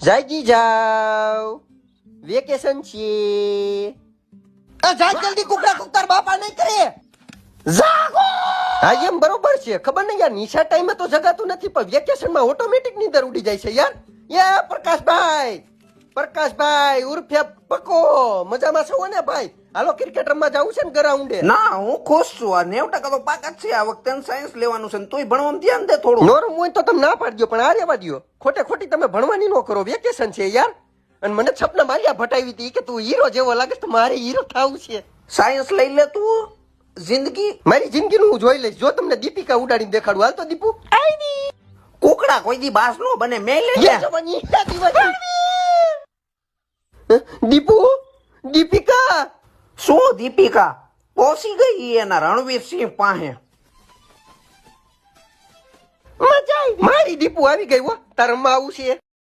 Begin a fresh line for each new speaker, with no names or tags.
જાગી જાવ, વેકેશન છે. જા જલ્દી, કુકડા કુકતાર બાપા નહીં કરે. જાગો. હા એમ બરોબર છે, ખબર નહીં યાર, નિશા ટાઈમે તો જગાતું નથી પણ વેકેશનમાં ઓટોમેટિક નીંદર ઉડી જાય છે યાર. યા પ્રકાશભાઈ ઉર્ફે પકો, મજામાં છો ને ભાઈ? હાલો ક્રિકેટ રમવા જવું છે ને ગ્રાઉન્ડે?
ના, હું ખુશ છું. આ 90% તો પાકા જ છે. આ વખતે સાયન્સ લેવાનું છે, તોય ભણવામાં ધ્યાન દે થોડું.
નો રમવું હોય તો તમે ના પાડજો, પણ આ રેવા દ્યો. ખોટે ખોટી તમે ભણવાની ન કરો, વેકેશન છે યાર. અને મને સપના માર્યા ભટાવી હતી કે તું હીરો જેવો લાગે તો મારે હીરો થવું છે.
સાયન્સ લઈ લે તું. જિંદગી
મારી જિંદગીનું હું જોઈ લઈશ. જો તમને દીપિકા ઉડાડીને દેખાડું, હાલ તો દીપુ.
કુકડા કોઈ દી બાસ નો બને. મેં લઈ લે.
દીપુ, દીપિકા.
શું દીપિકા? પહોંચી ગઈ એના રણવીરસિંહ પાસે.
મજા આવી. મારી દીપુ આવી ગઈ હો. તાર રમવા આવું છે?